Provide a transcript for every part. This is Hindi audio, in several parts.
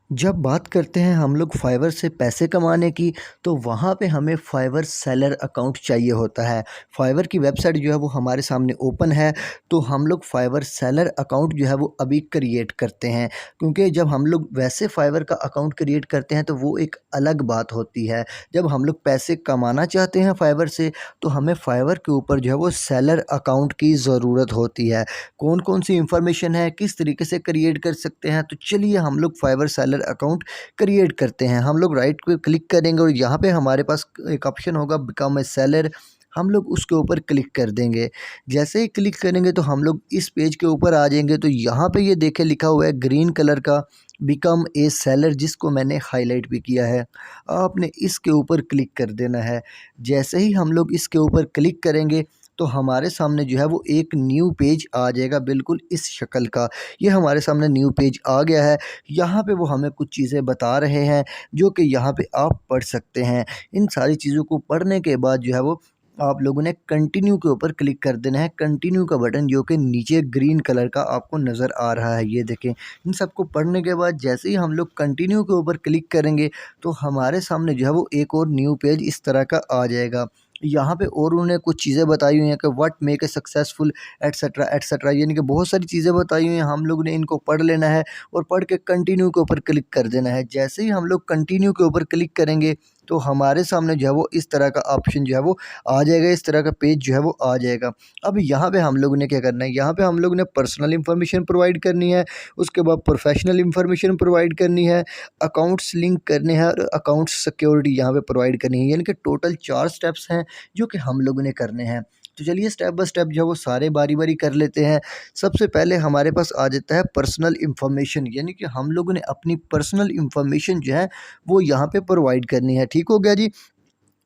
जब बात करते हैं हम लोग फाइवर से पैसे कमाने की, तो वहाँ पे हमें फाइवर सेलर अकाउंट चाहिए होता है। फाइवर की वेबसाइट जो है वो हमारे सामने ओपन है, तो हम लोग फाइवर सेलर अकाउंट जो है वो अभी क्रिएट करते हैं। क्योंकि जब हम लोग वैसे फाइवर का अकाउंट क्रिएट करते हैं तो वो एक अलग बात होती है। जब हम लोग पैसे कमाना चाहते हैं फाइवर से, तो हमें फाइवर के ऊपर जो है वो सेलर अकाउंट की ज़रूरत होती है। कौन कौन सी इंफॉर्मेशन है, किस तरीके से क्रिएट कर सकते हैं, तो चलिए हम लोग फाइवर सेलर अकाउंट क्रिएट करते हैं। हम लोग राइट पे क्लिक करेंगे और यहाँ पे हमारे पास एक ऑप्शन होगा बिकम ए सेलर। हम लोग उसके ऊपर क्लिक कर देंगे। जैसे ही क्लिक करेंगे तो हम लोग इस पेज के ऊपर आ जाएंगे, तो यहाँ पे ये देखे लिखा हुआ है ग्रीन कलर का बिकम ए सेलर, जिसको मैंने हाईलाइट भी किया है। आपने इसके ऊपर क्लिक कर देना है। जैसे ही हम लोग इसके ऊपर क्लिक करेंगे तो हमारे सामने जो है वो एक न्यू पेज आ जाएगा, बिल्कुल इस शक्ल का। ये हमारे सामने न्यू पेज आ गया है। यहाँ पे वो हमें कुछ चीज़ें बता रहे हैं जो कि यहाँ पे आप पढ़ सकते हैं। इन सारी चीज़ों को पढ़ने के बाद जो है वो आप लोगों ने कंटिन्यू के ऊपर क्लिक कर देना है। कंटिन्यू का बटन जो कि नीचे ग्रीन कलर का आपको नज़र आ रहा है, ये देखें। इन सबको पढ़ने के बाद जैसे ही हम लोग कंटिन्यू के ऊपर क्लिक करेंगे तो हमारे सामने जो है वो एक और न्यू पेज इस तरह का आ जाएगा। यहाँ पे और उन्होंने कुछ चीज़ें बताई हुई हैं कि what make a successful etcetera etcetera, यानी कि बहुत सारी चीज़ें बताई हुई हैं। हम लोग ने इनको पढ़ लेना है और पढ़ के कंटिन्यू के ऊपर क्लिक कर देना है। जैसे ही हम लोग कंटिन्यू के ऊपर क्लिक करेंगे तो हमारे सामने जो है वो इस तरह का ऑप्शन जो है वो आ जाएगा, इस तरह का पेज जो है वो आ जाएगा। अब यहाँ पे हम लोगों ने क्या करना है, यहाँ पे हम लोग ने पर्सनल इंफॉर्मेशन प्रोवाइड करनी है, उसके बाद प्रोफेशनल इंफॉर्मेशन प्रोवाइड करनी है, अकाउंट्स लिंक करने हैं और अकाउंट सिक्योरिटी यहाँ पे प्रोवाइड करनी है। यानी कि टोटल 4 स्टेप्स हैं जो कि हम लोगों ने करने हैं। तो चलिए स्टेप बाय स्टेप जो है वो सारे बारी-बारी कर लेते हैं। सबसे पहले हमारे पास आ जाता है पर्सनल इन्फॉर्मेशन, यानी कि हम लोगों ने अपनी पर्सनल इन्फॉर्मेशन जो है वो यहाँ पे प्रोवाइड करनी है। ठीक हो गया जी?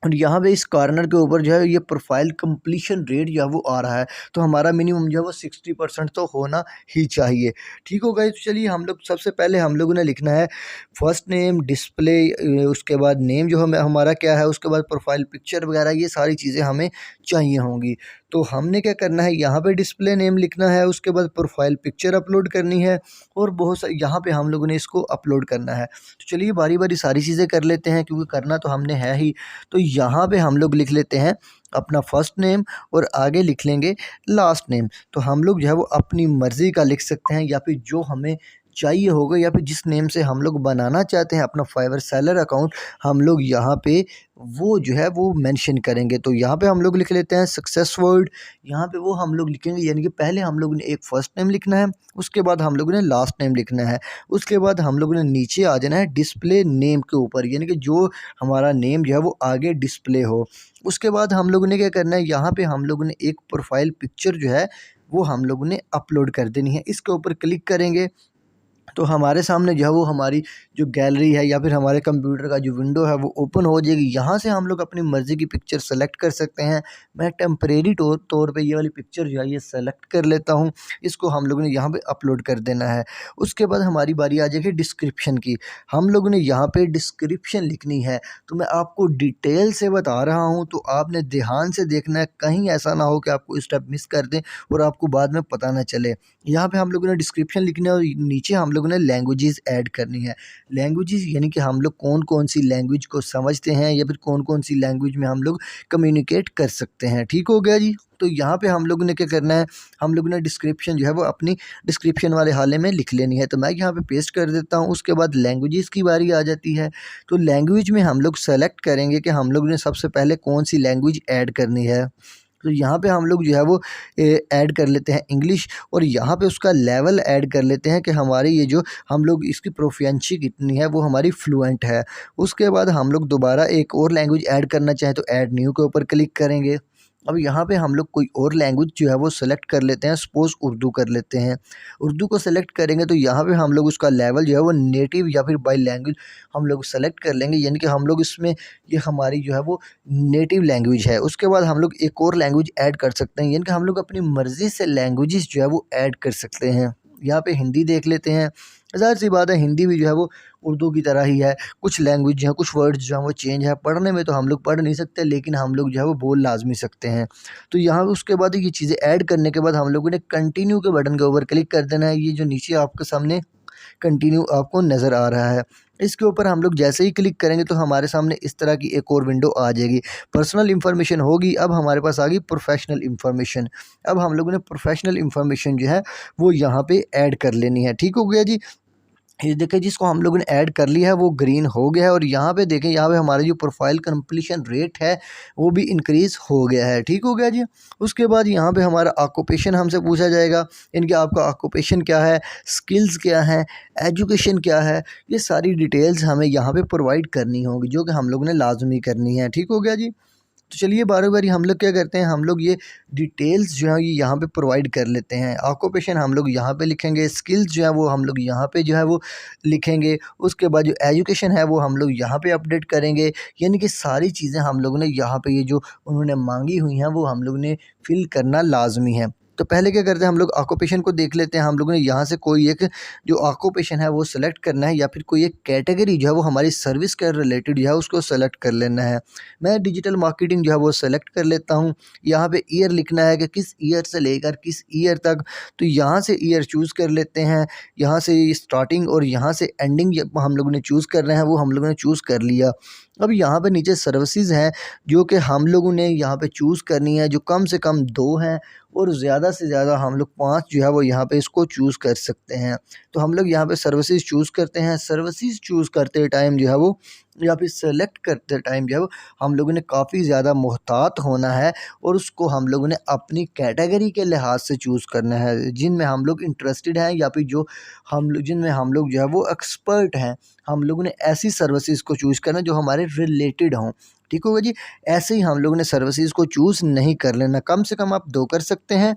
और यहाँ पे इस कॉर्नर के ऊपर जो है ये प्रोफाइल कंप्लीशन रेट जो है वो आ रहा है, तो हमारा मिनिमम जो है वो 60% तो होना ही चाहिए। ठीक हो गया? तो चलिए हम लोग सबसे पहले हम लोगों ने लिखना है फर्स्ट नेम, डिस्प्ले, उसके बाद नेम जो हमें हमारा क्या है, उसके बाद प्रोफाइल पिक्चर वगैरह, ये सारी चीज़ें हमें चाहिए होंगी। तो हमने क्या करना है, यहाँ पे डिस्प्ले नेम लिखना है, उसके बाद प्रोफाइल पिक्चर अपलोड करनी है और बहुत सारी यहाँ पे हम लोगों ने इसको अपलोड करना है। तो चलिए बारी-बारी सारी चीज़ें कर लेते हैं, क्योंकि करना तो हमने है ही। तो यहाँ पे हम लोग लिख लेते हैं अपना फर्स्ट नेम और आगे लिख लेंगे लास्ट नेम। तो हम लोग जो है वो अपनी मर्ज़ी का लिख सकते हैं, या फिर जो हमें चाहिए होगा, या फिर जिस नेम से हम लोग बनाना चाहते हैं अपना फाइवर सेलर अकाउंट, हम लोग यहाँ पे वो जो है वो मेंशन करेंगे। तो यहाँ पे हम लोग लिख लेते हैं सक्सेस वर्ड। यहाँ पे वो हम लोग लिखेंगे, यानी कि पहले हम लोग ने एक फर्स्ट नेम लिखना है, उसके बाद हम लोगों ने लास्ट नेम लिखना है, उसके बाद हम लोगों ने नीचे आ जाना है डिस्प्ले नेम के ऊपर, यानी कि जो हमारा नेम जो है वो आगे डिस्प्ले हो। उसके बाद हम लोगों ने क्या करना है, यहाँ पे हम लोगों ने एक प्रोफाइल पिक्चर जो है वो हम लोगों ने अपलोड कर देनी है। इसके ऊपर क्लिक करेंगे तो हमारे सामने जो है वो हमारी जो गैलरी है या फिर हमारे कंप्यूटर का जो विंडो है वो ओपन हो जाएगी। यहाँ से हम लोग अपनी मर्ज़ी की पिक्चर सेलेक्ट कर सकते हैं। मैं टेम्परेरी तौर पे ये वाली पिक्चर जो है ये सेलेक्ट कर लेता हूँ। इसको हम लोगों ने यहाँ पे अपलोड कर देना है। उसके बाद हमारी बारी आ जाएगी डिस्क्रिप्शन की। हम लोगों ने यहाँ पे डिस्क्रिप्शन लिखनी है। तो मैं आपको डिटेल से बता रहा हूँ, तो आपने ध्यान से देखना है, कहीं ऐसा ना हो कि आपको स्टेप मिस कर दें और आपको बाद में पता ना चले। यहाँ पे हम लोगों ने डिस्क्रिप्शन लिखना है और नीचे हम लोगों ने लैंग्वेजेस ऐड करनी है। लैंग्वेजेस यानी कि हम लोग कौन-कौन सी लैंग्वेज को समझते हैं या फिर कौन-कौन सी लैंग्वेज में हम लोग कम्युनिकेट कर सकते हैं। ठीक हो गया जी? तो यहाँ पे हम लोगों ने क्या करना है, हम लोगों ने डिस्क्रिप्शन जो है वो अपनी डिस्क्रिप्शन वाले हाले में लिख लेनी है। तो मैं यहाँ पे पेस्ट कर देता हूँ। उसके बाद लैंग्वेजेस की बारी आ जाती है। तो लैंग्वेज में हम लोग सेलेक्ट करेंगे कि हम लोग ने सबसे पहले कौन सी लैंग्वेज ऐड करनी है। तो यहाँ पे हम लोग जो है वो ऐड कर लेते हैं इंग्लिश, और यहाँ पे उसका लेवल ऐड कर लेते हैं कि हमारी ये जो हम लोग इसकी प्रोफिशिएंसी कितनी है, वो हमारी फ्लुएंट है। उसके बाद हम लोग दोबारा एक और लैंग्वेज ऐड करना चाहें तो ऐड न्यू के ऊपर क्लिक करेंगे। अब यहाँ पे हम लोग कोई और लैंग्वेज जो है वो सेलेक्ट कर लेते हैं, सपोज़ उर्दू कर लेते हैं। उर्दू को सेलेक्ट करेंगे तो यहाँ पे हम लोग उसका लेवल जो है वो नेटिव या फिर बाई लैंग्वेज हम लोग सेलेक्ट कर लेंगे, यानी कि हम लोग इसमें ये हमारी जो है वो नेटिव लैंग्वेज है। उसके बाद हम लोग एक और लैंग्वेज ऐड कर सकते हैं, यानी कि हम लोग अपनी मर्ज़ी से लैंग्वेजेस जो है वो ऐड कर सकते हैं। यहाँ पे हिंदी देख लेते हैं। ज़ाहिर-सी बात है, हिंदी भी जो है वो उर्दू की तरह ही है। कुछ लैंग्वेज जो है, कुछ वर्ड्स जो हैं वो चेंज है। पढ़ने में तो हम लोग पढ़ नहीं सकते, लेकिन हम लोग जो है वो बोल लाज़मी सकते हैं। तो यहाँ उसके बाद ये चीज़ें ऐड करने के बाद हम लोगों ने कंटिन्यू के बटन के ऊपर क्लिक कर देना है। ये जो नीचे आपके सामने कंटिन्यू आपको नज़र आ रहा है। इसके ऊपर हम लोग जैसे ही क्लिक करेंगे तो हमारे सामने इस तरह की एक और विंडो आ जाएगी। पर्सनल इन्फॉर्मेशन होगी, अब हमारे पास आ गई प्रोफेशनल इन्फॉर्मेशन। अब हम लोगों ने प्रोफेशनल इन्फॉर्मेशन जो है वो यहाँ पे ऐड कर लेनी है। ठीक हो गया जी। ये देखिए जिसको हम लोगों ने ऐड कर लिया है वो ग्रीन हो गया है, और यहाँ पे देखें, यहाँ पे हमारा जो प्रोफाइल कंप्लीशन रेट है वो भी इंक्रीज़ हो गया है। ठीक हो गया जी। उसके बाद यहाँ पे हमारा ऑक्यूपेशन हमसे पूछा जाएगा, इनके आपका ऑक्यूपेशन क्या है, स्किल्स क्या है, एजुकेशन क्या है, ये सारी डिटेल्स हमें यहाँ पे प्रोवाइड करनी होगी, जो कि हम लोगों ने लाजमी करनी है। ठीक हो गया जी। तो चलिए बारी बारी हम लोग क्या करते हैं, हम लोग ये डिटेल्स जो है ये यहाँ पे प्रोवाइड कर लेते हैं। ऑक्यूपेशन हम लोग यहाँ पे लिखेंगे, स्किल्स जो है वो हम लोग यहाँ पे जो है वो लिखेंगे। उसके बाद जो एजुकेशन है वो हम लोग यहाँ पे अपडेट करेंगे। यानी कि सारी चीज़ें हम लोगों ने यहाँ पे ये जो उन्होंने मांगी हुई हैं वो हम लोग ने फिल करना लाजमी है। तो पहले क्या करते हैं, हम लोग ऑक्यूपेशन को देख लेते हैं। हम लोगों ने यहाँ से कोई एक जो ऑक्यूपेशन है वो सेलेक्ट करना है, या फिर कोई एक कैटेगरी जो है वो हमारी सर्विस के रिलेटेड जो है उसको सेलेक्ट कर लेना है। मैं डिजिटल मार्केटिंग जो है वो सेलेक्ट कर लेता हूँ। यहाँ पे ईयर लिखना है कि किस ईयर से लेकर किस ईयर तक, तो यहाँ से ईयर चूज़ कर लेते हैं। यहाँ से स्टार्टिंग और यहाँ से एंडिंग हम लोगों ने चूज़ करना है, वो हम लोगों ने चूज़ कर लिया। अब यहाँ पे नीचे सर्विसेज हैं जो कि हम लोगों ने यहाँ पे चूज़ करनी है, जो कम से कम 2 हैं और ज़्यादा से ज़्यादा हम लोग 5 जो है वो यहाँ पे इसको चूज़ कर सकते हैं। तो हम लोग यहाँ पे सर्विसेज चूज़ करते हैं। सर्विसेज चूज़ करते टाइम जो है वो, या फिर सेलेक्ट करते टाइम जो है वो, हम लोगों ने काफ़ी ज़्यादा मुहतात होना है, और उसको हम लोगों ने अपनी कैटेगरी के लिहाज से चूज़ करना है, जिनमें हम लोग इंटरेस्टेड हैं, या फिर जो हम लोग जिनमें हम लोग जो है वो एक्सपर्ट हैं। हम लोगों ने ऐसी सर्विसेज को चूज़ करना जो हमारे रिलेटेड हों। ठीक होगा जी। ऐसे ही हम लोगों ने सर्विसेज को चूज़ नहीं कर लेना। कम से कम आप 2 कर सकते हैं,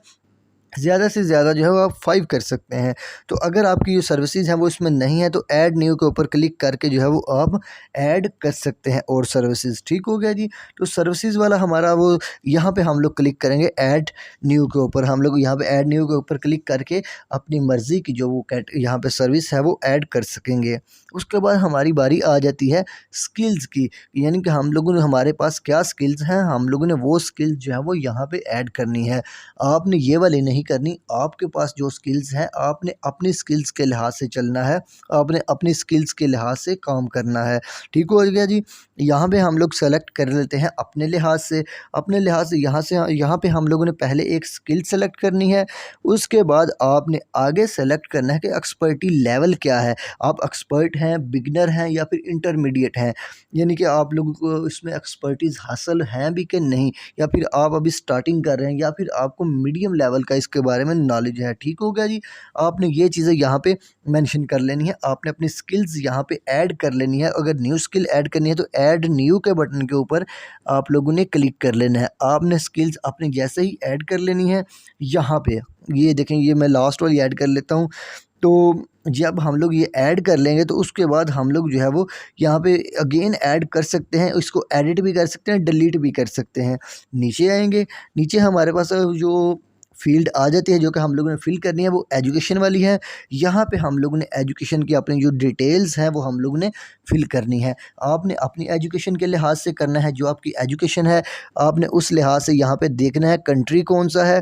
ज़्यादा से ज़्यादा जो है वो आप 5 कर सकते हैं। तो अगर आपकी जो सर्विसेज हैं वो इसमें नहीं है तो ऐड न्यू के ऊपर क्लिक करके जो है वो आप ऐड कर सकते हैं और सर्विसेज। ठीक हो गया जी। तो सर्विसेज वाला हमारा वो, यहाँ पे हम लोग क्लिक करेंगे ऐड न्यू के ऊपर। हम लोग यहाँ पे ऐड न्यू के ऊपर क्लिक करके अपनी मर्ज़ी की जो वो यहाँ पे सर्विस है वो ऐड कर सकेंगे। उसके बाद हमारी बारी आ जाती है स्किल्स की, यानी कि हम लोगों ने, हमारे पास क्या स्किल्स हैं, हम लोगों ने वो स्किल्स जो है वो यहाँ पे ऐड करनी है। आपने ये वाली नहीं करनी। आपके पास जो स्किल्स हैं आपने अपनी स्किल्स के लिहाज से चलना है, आपने अपनी स्किल्स के लिहाज से काम करना है। ठीक हो गया जी। यहाँ पे हम लोग सेलेक्ट कर लेते हैं अपने लिहाज से। अपने लिहाज से यहाँ पे हम लोगों ने पहले एक स्किल सेलेक्ट करनी है। उसके बाद आपने आगे सेलेक्ट करना है कि एक्सपर्टी लेवल क्या है। आप एक्सपर्ट हैं, बिगिनर हैं, या फिर इंटरमीडिएट हैं, यानी कि आप लोगों को इसमें एक्सपर्टीज़ हासिल हैं भी कि नहीं, या फिर आप अभी स्टार्टिंग कर रहे हैं, या फिर आपको मीडियम लेवल का इसके बारे में नॉलेज है। ठीक हो गया जी। आपने ये चीज़ें यहाँ पे मेंशन कर लेनी है। आपने अपनी स्किल्स यहाँ पे ऐड कर लेनी है। अगर न्यू स्किल ऐड करनी है तो ऐड न्यू के बटन के ऊपर आप लोगों ने क्लिक कर लेना है। आपने स्किल्स अपने जैसे ही ऐड कर लेनी है। यहाँ पे ये देखें, ये मैं लास्ट वाली ऐड कर लेता हूँ। तो जब हम लोग ये ऐड कर लेंगे तो उसके बाद हम लोग जो है वो यहाँ पे अगेन ऐड कर सकते हैं। इसको एडिट भी कर सकते हैं, डिलीट भी कर सकते हैं। नीचे आएंगे, नीचे हमारे पास जो फील्ड आ जाती है जो कि हम लोगों ने फिल करनी है वो एजुकेशन वाली है। यहाँ पे हम लोगों ने एजुकेशन की अपनी जो डिटेल्स हैं वो हम लोगों ने फिल करनी है। आपने अपनी एजुकेशन के लिहाज से करना है, जो आपकी एजुकेशन है आपने उस लिहाज से यहाँ पे देखना है कंट्री कौन सा है।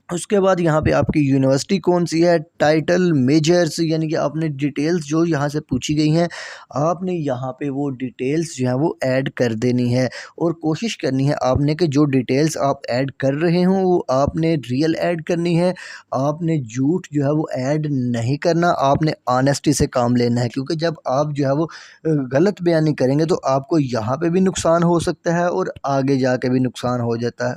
उसके बाद यहाँ पे आपकी यूनिवर्सिटी कौन सी है, टाइटल, मेजर्स, यानी कि आपने डिटेल्स जो यहाँ से पूछी गई हैं आपने यहाँ पे वो डिटेल्स जो है वो ऐड कर देनी है। और कोशिश करनी है आपने कि जो डिटेल्स आप ऐड कर रहे हों वो आपने रियल ऐड करनी है। आपने झूठ जो है वो ऐड नहीं करना, आपने ऑनेस्टी से काम लेना है, क्योंकि जब आप जो है वो गलत बयानी करेंगे तो आपको यहाँ पे भी नुकसान हो सकता है और आगे जाके भी नुकसान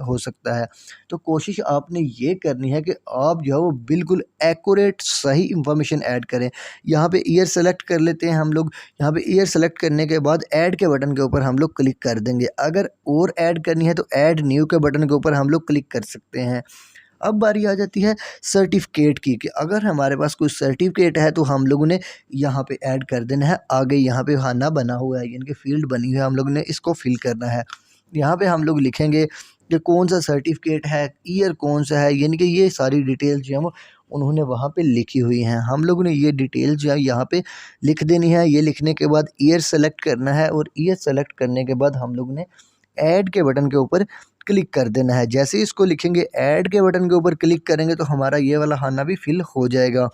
हो सकता है। तो कोशिश आपने ये करनी है कि आप जो है वो बिल्कुल एक्यूरेट सही इंफॉर्मेशन ऐड करें। यहाँ पे ईयर सेलेक्ट कर लेते हैं हम लोग। यहाँ पे ईयर सेलेक्ट करने के बाद ऐड के बटन के ऊपर हम लोग क्लिक कर देंगे। अगर और ऐड करनी है तो ऐड न्यू के बटन के ऊपर हम लोग क्लिक कर सकते हैं। अब बारी आ जाती है सर्टिफिकेट की, कि अगर हमारे पास कोई सर्टिफिकेट है तो हम लोगों ने यहाँ पे ऐड कर देना है। आगे यहाँ पे खाना बना हुआ है, यानी कि फील्ड बनी हुई है, हम लोगों ने इसको फिल करना है। यहाँ पे हम लोग लिखेंगे कि कौन सा सर्टिफिकेट है, ईयर कौन सा है, यानी कि ये सारी डिटेल जो है वो उन्होंने वहाँ पे लिखी हुई हैं। हम लोगों ने ये डिटेल जो है यहाँ पे लिख देनी है। ये लिखने के बाद ईयर सेलेक्ट करना है, और ईयर सेलेक्ट करने के बाद हम लोगों ने ऐड के बटन के ऊपर क्लिक कर देना है। जैसे ही इसको लिखेंगे, ऐड के बटन के ऊपर क्लिक करेंगे तो हमारा ये वाला खाना भी फिल हो जाएगा।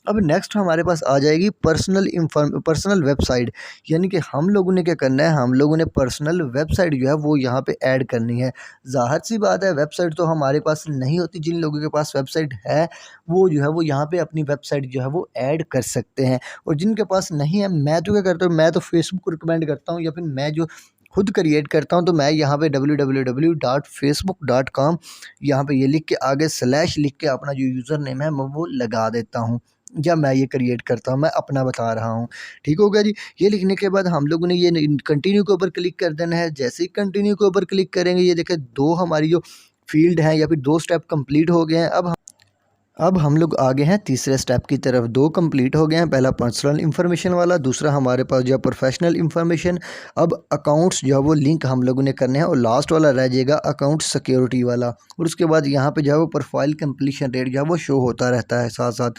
अब नेक्स्ट हमारे पास आ जाएगी पर्सनल वेबसाइट, यानी कि हम लोगों ने क्या करना है, हम लोगों ने पर्सनल वेबसाइट जो है वो यहाँ पे ऐड करनी है। ज़ाहिर सी बात है, वेबसाइट तो हमारे पास नहीं होती, जिन लोगों के पास वेबसाइट है वो जो है वो यहाँ पे अपनी वेबसाइट जो है वो ऐड कर सकते हैं। और जिनके पास नहीं है, मैं तो क्या करता हूँ, मैं तो फेसबुक को रिकमेंड करता हूँ, या फिर मैं जो खुद क्रिएट करता हूँ, तो मैं यहाँ पे www.facebook.com यहाँ पे ये लिख के आगे स्लैश लिख के अपना जो यूज़र नेम है मैं वो लगा देता हूँ, या मैं ये क्रिएट करता हूँ, मैं अपना बता रहा हूँ। ठीक हो गया जी। ये लिखने के बाद हम लोगों ने ये कंटिन्यू के ऊपर क्लिक कर देना है। जैसे ही कंटिन्यू के ऊपर क्लिक करेंगे, ये देखें 2 हमारी जो फ़ील्ड हैं या फिर 2 स्टेप कंप्लीट हो गए हैं। अब हम लोग आगे हैं तीसरे स्टेप की तरफ। 2 कंप्लीट हो गए हैं, पहला पर्सनल इन्फॉर्मेशन वाला, दूसरा हमारे पास जो है प्रोफेशनल इन्फॉर्मेशन। अब अकाउंट्स जो है वो लिंक हम लोगों ने करने हैं, और लास्ट वाला रह जाएगा अकाउंट सिक्योरिटी वाला। और उसके बाद यहाँ पे जो है वो प्रोफाइल कंप्लीशन रेट जो है वो शो होता रहता है साथ साथ।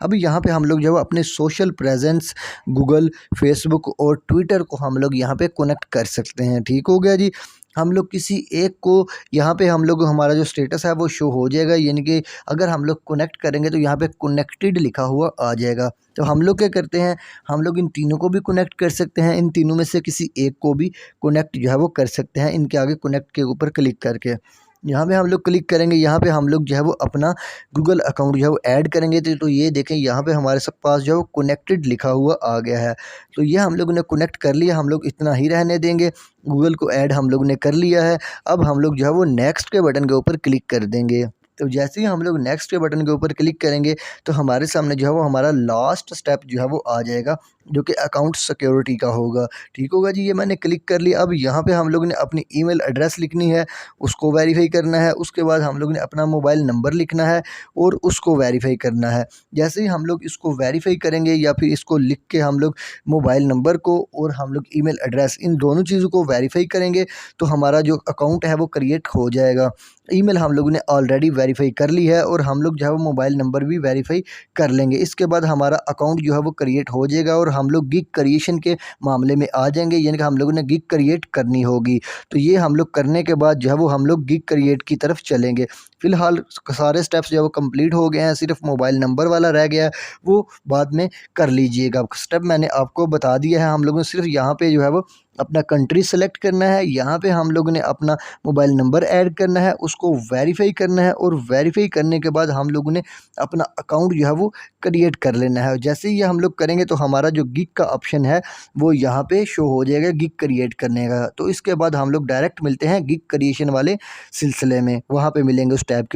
अब यहाँ पे हम लोग जो है अपने सोशल प्रेजेंस गूगल, फेसबुक और ट्विटर को हम लोग यहाँ पे कनेक्ट कर सकते हैं। ठीक हो गया जी। हम लोग किसी एक को यहाँ पे हम लोग हमारा जो स्टेटस है वो शो हो जाएगा, यानी कि अगर हम लोग कनेक्ट करेंगे तो यहाँ पे कनेक्टेड लिखा हुआ आ जाएगा। तो हम लोग क्या करते हैं, हम लोग इन तीनों को भी कनेक्ट कर सकते हैं, इन तीनों में से किसी एक को भी कनेक्ट जो है वो कर सकते हैं, इनके आगे कनेक्ट के ऊपर क्लिक करके। यहाँ पे हम लोग क्लिक करेंगे, यहाँ पे हम लोग जो है वो अपना गूगल अकाउंट जो है वो ऐड करेंगे। तो ये देखें, यहाँ पे हमारे सब पास जो है वो कनेक्टेड लिखा हुआ आ गया है। तो ये हम लोगों ने कनेक्ट कर लिया, हम लोग इतना ही रहने देंगे। गूगल को ऐड हम लोग ने कर लिया है। अब हम लोग जो है वो नेक्स्ट के बटन के ऊपर क्लिक कर देंगे। तो जैसे ही हम लोग नेक्स्ट के बटन के ऊपर क्लिक करेंगे, तो हमारे सामने जो है वो हमारा लास्ट स्टेप जो है वो आ जाएगा, जो कि अकाउंट सिक्योरिटी का होगा। ठीक होगा जी। ये मैंने क्लिक कर लिया। अब यहाँ पे हम लोग ने अपनी ईमेल एड्रेस लिखनी है, उसको वेरीफाई करना है। उसके बाद हम लोग ने अपना मोबाइल नंबर लिखना है और उसको वेरीफाई करना है। जैसे ही हम लोग इसको वेरीफाई करेंगे, या फिर इसको लिख के हम लोग मोबाइल नंबर को और हम लोग ईमेल एड्रेस, इन दोनों चीज़ों को वेरीफाई करेंगे, तो हमारा जो अकाउंट है वो क्रिएट हो जाएगा। ईमेल हम लोगों ने ऑलरेडी वेरीफाई कर ली है, और हम लोग जो है वो मोबाइल नंबर भी वेरीफाई कर लेंगे। इसके बाद हमारा अकाउंट जो है वो क्रिएट हो जाएगा, और हम लोग गिग क्रिएशन के मामले में आ जाएंगे, यानी कि हम लोगों ने गिग क्रिएट करनी होगी। तो ये हम लोग करने के बाद जो है वो हम लोग गिग क्रिएट की तरफ चलेंगे। फ़िलहाल सारे स्टेप्स जो है वो कंप्लीट हो गए हैं, सिर्फ मोबाइल नंबर वाला रह गया है, वो बाद में कर लीजिएगा। स्टेप मैंने आपको बता दिया है। हम लोगों ने सिर्फ यहाँ पे जो है वो अपना कंट्री सेलेक्ट करना है, यहाँ पे हम लोगों ने अपना मोबाइल नंबर ऐड करना है, उसको वेरीफाई करना है, और वेरीफाई करने के बाद हम लोगों ने अपना अकाउंट जो है वो क्रिएट कर लेना है। जैसे ही ये हम लोग करेंगे, तो हमारा जो गिग का ऑप्शन है वो यहाँ पे शो हो जाएगा गिग क्रिएट करने का। तो इसके बाद हम लोग डायरेक्ट मिलते हैं गिग क्रिएशन वाले सिलसिले में, वहाँ पे मिलेंगे उस टैब के